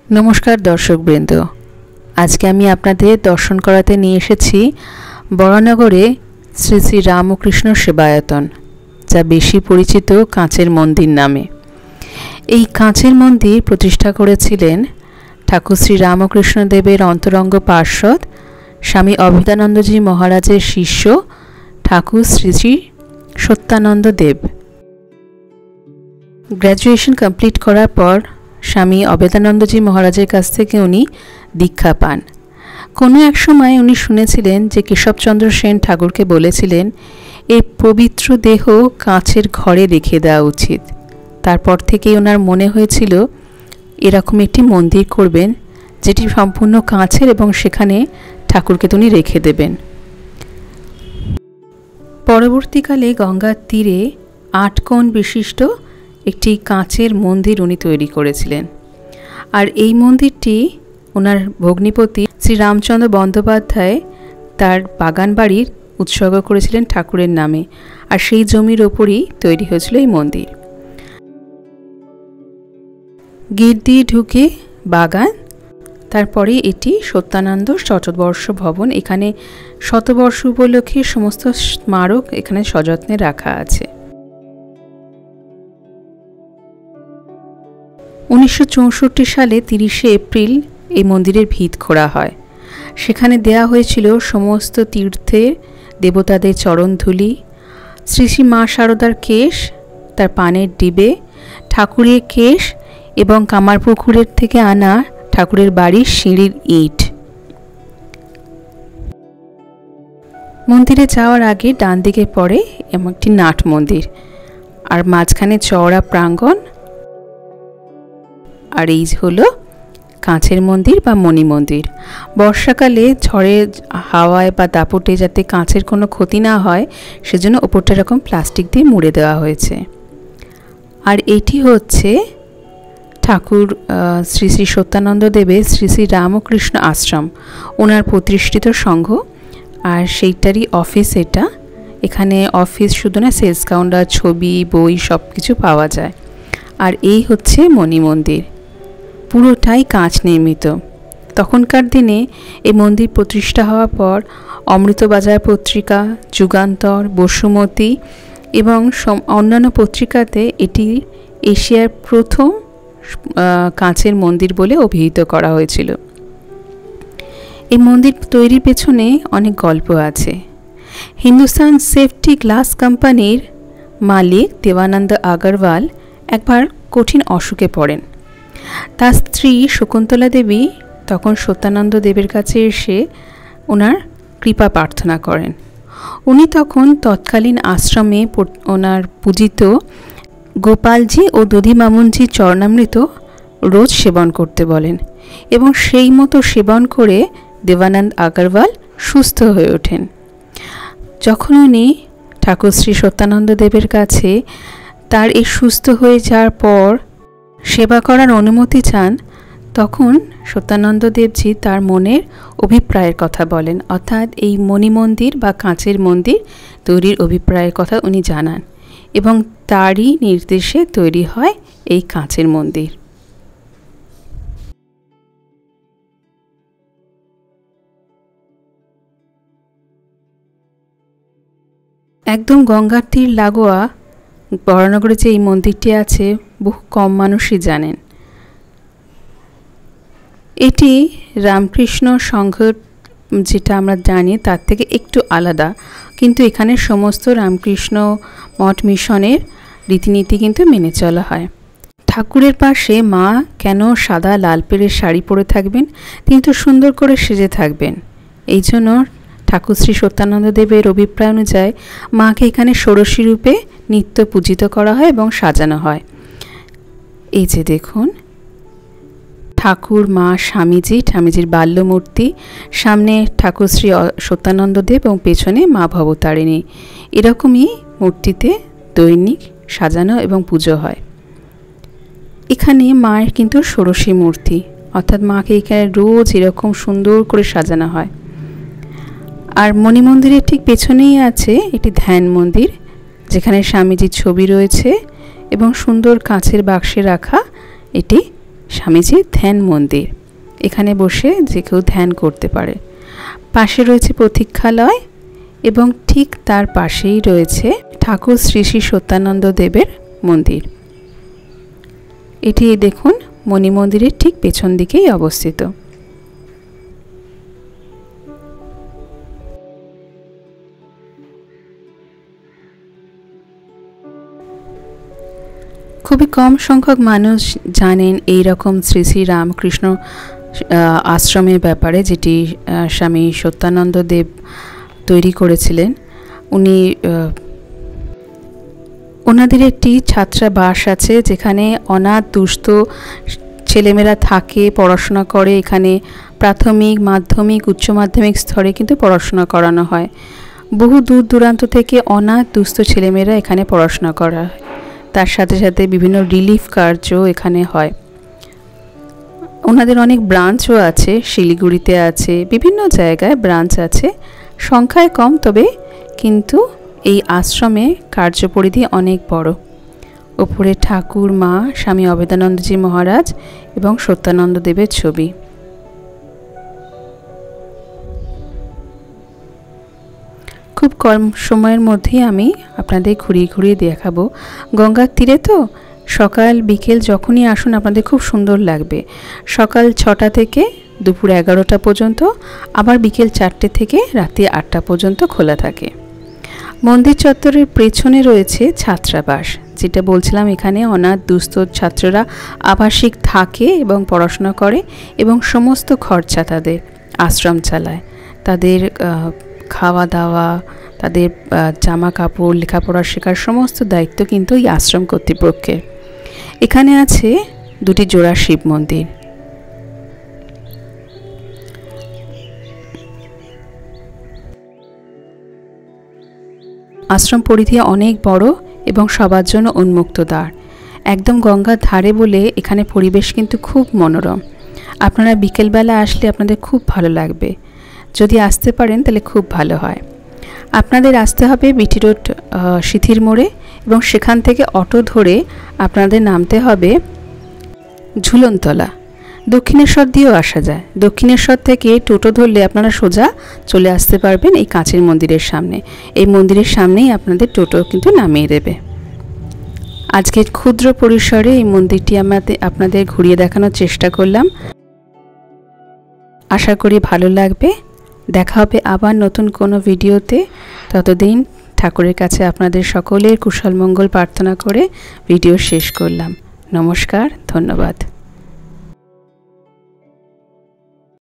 नमस्कार दर्शकबृंद, आज के आमी आपनादेर दर्शन कराते निये एसेछि बड़नगरे श्री श्री रामकृष्ण सेवायतन, जा बेशी परिचित काँचेर मंदिर नामे। एई काँचेर मंदिर प्रतिष्ठा करेछिलेन ठाकुर श्री रामकृष्ण देवेर अंतरंग पार्षद स्वामी अभेदानंदजी महाराजेर शिष्य ठाकुर श्री श्री सत्यानंद देव। ग्रैजुएशन कमप्लीट करार पर स्वामी अभेदानंदजी महाराजेर काछ थेके उनी दीक्षा पान। कोनो एक समय उनी शुनेछिलेन जे केशवचंद्र सेन ठाकुरके बोलेछिलेन ए पवित्र देह काँचेर घरे रेखे देওয়া उचित। तारपर थेकेई ओनार मने हयेछिलो एरकम एकटी मंदिर करबेन जेटी सम्पूर्ण काँचेर एबं सेखाने ठाकुरके उनी रेखे देबेन। परवर्तीकाले गंगार तीरे 8 कोण विशिष्ट एकटी काँचेर मंदिर उनी तैरी करेছিলেন। আর এই মন্দিরটি ওনার ভগ্নিপতি শ্রী রামচন্দ্র বন্দ্যোপাধ্যায় তার বাগান বাড়ির উৎসর্গ করেছিলেন ঠাকুরের নামে, আর সেই জমির ওপরই তৈরি হয়েছিল এই মন্দির। গেট দিয়ে ঢুকে বাগান, তারপরে এটি সত্যানন্দ শতবর্ষ ভবন। এখানে শতবর্ষ উপলক্ষে সমস্ত স্মারক এখানে সযত্নে রাখা আছে। 1964 সালে 30 এপ্রিল এই মন্দিরের ভিত খোঁড়া হয়। সেখানে দেয়া হয়েছিল সমস্ত তীর্থের দেবতাদের চরণধুলি, শ্রী শ্রী মা শারদার কেশ, তার পানের ডিবে, ঠাকুরের কেশ এবং কামারপুকুরের থেকে আনা ঠাকুরের বাড়ির সিঁড়ির ইট। মন্দিরে যাওয়ার আগে ডান দিকে পড়ে এমন একটি নাট মন্দির, আর মাঝখানে চওড়া প্রাঙ্গণ। আর এই হলো কাঁচের মন্দির বা মণি মন্দির। বর্ষাকালে ঝড়ে হাওয়ায় বা দাপটে যাতে কাঁচের কোনো ক্ষতি না হয় সেজন্য ওপরটা এরকম প্লাস্টিক দিয়ে মুড়ে দেওয়া হয়েছে। আর এটি হচ্ছে ঠাকুর শ্রী শ্রী সত্যানন্দ দেবের শ্রী শ্রী রামকৃষ্ণ আশ্রম, ওনার প্রতিষ্ঠিত সংঘ, আর সেইটারই অফিস এটা। এখানে অফিস শুধু না, সেলস কাউন্টার, ছবি, বই সব কিছু পাওয়া যায়। আর এই হচ্ছে মণি মন্দির, পুরোটাই কাঁচ নির্মিত। তখনকার দিনে এই মন্দির প্রতিষ্ঠা হওয়ার পর অমৃতবাজার পত্রিকা, যুগান্তর, বসুমতী এবং অন্যান্য পত্রিকাতে এটি এশিয়ার প্রথম কাঁচের মন্দির বলে অভিহিত করা হয়েছিল। এই মন্দির তৈরির পেছনে অনেক গল্প আছে। হিন্দুস্তান সেফটি গ্লাস কোম্পানির মালিক দেবানন্দ আগরওয়াল একবার কঠিন অসুখে পড়েন। তার স্ত্রী শকুন্তলা দেবী তখন সত্যানন্দ দেবের কাছে এসে ওনার কৃপা প্রার্থনা করেন। উনি তখন তৎকালীন আশ্রমে ওনার পূজিত গোপালজি ও দধি মামুনজির চরণামৃত রোজ সেবন করতে বলেন, এবং সেই মতো সেবন করে দেবানন্দ আগরওয়াল সুস্থ হয়ে ওঠেন। যখন উনি ঠাকুর শ্রী সত্যানন্দ দেবের কাছে তার এই সুস্থ হয়ে যাওয়ার পর সেবা করার অনুমতি চান, তখন সত্যানন্দ দেবজি তার মনের অভিপ্রায়ের কথা বলেন, অর্থাৎ এই মণি মন্দির বা কাঁচের মন্দির তৈরির অভিপ্রায়ের কথা উনি জানান, এবং তারই নির্দেশে তৈরি হয় এই কাঁচের মন্দির। একদম গঙ্গার তীর লাগোয়া বড়নগরে যে এই মন্দিরটি আছে বহু কম মানুষই জানেন। এটি রামকৃষ্ণ সংঘ যেটা আমরা জানি তার থেকে একটু আলাদা, কিন্তু এখানে সমস্ত রামকৃষ্ণ মঠ মিশনের রীতিনীতি কিন্তু মেনে চলা হয়। ঠাকুরের পাশে মা কেন সাদা লাল পেড়ের শাড়ি পরে থাকবেন, তিনি তো সুন্দর করে সেজে থাকবেন। এই জন্য ঠাকুর শ্রী সত্যানন্দ দেবের অভিপ্রায় অনুযায়ী মাকে এখানে ষোড়শী রূপে নিত্য পূজিত করা হয় এবং সাজানো হয়। এই যে দেখুন, ঠাকুর, মা, স্বামীজির বাল্যমূর্তি, সামনে ঠাকুর শ্রী সত্যানন্দ দেব এবং পেছনে মা ভবতারিণী, এরকমই মূর্তিতে দৈনিক সাজানো এবং পুজো হয়। এখানে মায়ের কিন্তু ষোড়শী মূর্তি, অর্থাৎ মাকে এখানে রোজ এরকম সুন্দর করে সাজানো হয়। আর মণি মন্দিরের ঠিক পেছনেই আছে একটি ধ্যান মন্দির, যেখানে স্বামীজির ছবি রয়েছে এবং সুন্দর কাঁচের বাক্সে রাখা এটি স্বামীজির ধ্যান মন্দির। এখানে বসে যে কেউ ধ্যান করতে পারে। পাশে রয়েছে প্রতীক্ষালয় এবং ঠিক তার পাশেই রয়েছে ঠাকুর শ্রী শ্রী সত্যানন্দ দেবের মন্দির। এটি দেখুন মণি মন্দিরের ঠিক পেছন দিকেই অবস্থিত। খুবই কম সংখ্যক মানুষ জানেন এই রকম শ্রী শ্রী রামকৃষ্ণ আশ্রমের ব্যাপারে, যেটি স্বামী সত্যানন্দ দেব তৈরি করেছিলেন। উনি ওনাদের একটি ছাত্রাবাস আছে যেখানে অনাথ দুস্থ ছেলেমেয়েরা থাকে, পড়াশোনা করে। এখানে প্রাথমিক, মাধ্যমিক, উচ্চ মাধ্যমিক স্তরে কিন্তু পড়াশোনা করানো হয়। বহু দূর দূরান্ত থেকে অনাথ দুস্থ ছেলেমেয়েরা এখানে পড়াশোনা করা হয়। তার সাথে সাথে বিভিন্ন রিলিফ কার্য এখানে হয়। ওনাদের অনেক ব্রাঞ্চও আছে, শিলিগুড়িতে আছে, বিভিন্ন জায়গায় ব্রাঞ্চ আছে, সংখ্যায় কম, তবে কিন্তু এই আশ্রমে কার্যপরিধি অনেক বড়। ওপরে ঠাকুর, মা, স্বামী অভেদানন্দজি মহারাজ এবং সত্যানন্দ দেবের ছবি। খুব কম সময়ের মধ্যেই আমি আপনাদের ঘুরিয়ে ঘুরিয়ে দেখাবো। গঙ্গার তীরে তো সকাল বিকেল যখনই আসুন আপনাদের খুব সুন্দর লাগবে। সকাল 6টা থেকে দুপুর 11টা পর্যন্ত, আবার বিকেল 4টে থেকে রাত্রি 8টা পর্যন্ত খোলা থাকে। মন্দির চত্বরের পেছনে রয়েছে ছাত্রাবাস, যেটা বলছিলাম এখানে অনাথ দুস্থ ছাত্ররা আবাসিক থাকে এবং পড়াশোনা করে, এবং সমস্ত খরচা তাদের আশ্রম চালায়। তাদের খাওয়া দাওয়া, তাদের জামা কাপড়, লেখাপড়া শেখার সমস্ত দায়িত্ব কিন্তু এই আশ্রম কর্তৃপক্ষের। এখানে আছে দুটি জোড়া শিব মন্দির। আশ্রম পরিধি অনেক বড় এবং সবার জন্য উন্মুক্ত দ্বার। একদম গঙ্গার ধারে বলে এখানে পরিবেশ কিন্তু খুব মনোরম। আপনারা বিকেলবেলা আসলে আপনাদের খুব ভালো লাগবে। যদি আসতে পারেন তাহলে খুব ভালো হয়। আপনাদের আসতে হবে বিটি রোড সিথির মোড়ে, এবং সেখান থেকে অটো ধরে আপনাদের নামতে হবে ঝুলনতলা। দক্ষিণেশ্বর দিয়েও আসা যায়। দক্ষিণেশ্বর থেকে টোটো ধরলে আপনারা সোজা চলে আসতে পারবেন এই কাঁচের মন্দিরের সামনে। এই মন্দিরের সামনেই আপনাদের টোটো কিন্তু নামিয়ে দেবে। আজকে ক্ষুদ্র পরিসরে এই মন্দিরটি আপনাদের ঘুরিয়ে দেখানোর চেষ্টা করলাম। আশা করি ভালো লাগবে। দেখা হবে আবার নতুন কোনো ভিডিওতে। ততদিন ঠাকুরের কাছে আপনাদের সকলের কুশল মঙ্গল প্রার্থনা করে ভিডিও শেষ করলাম। নমস্কার, ধন্যবাদ।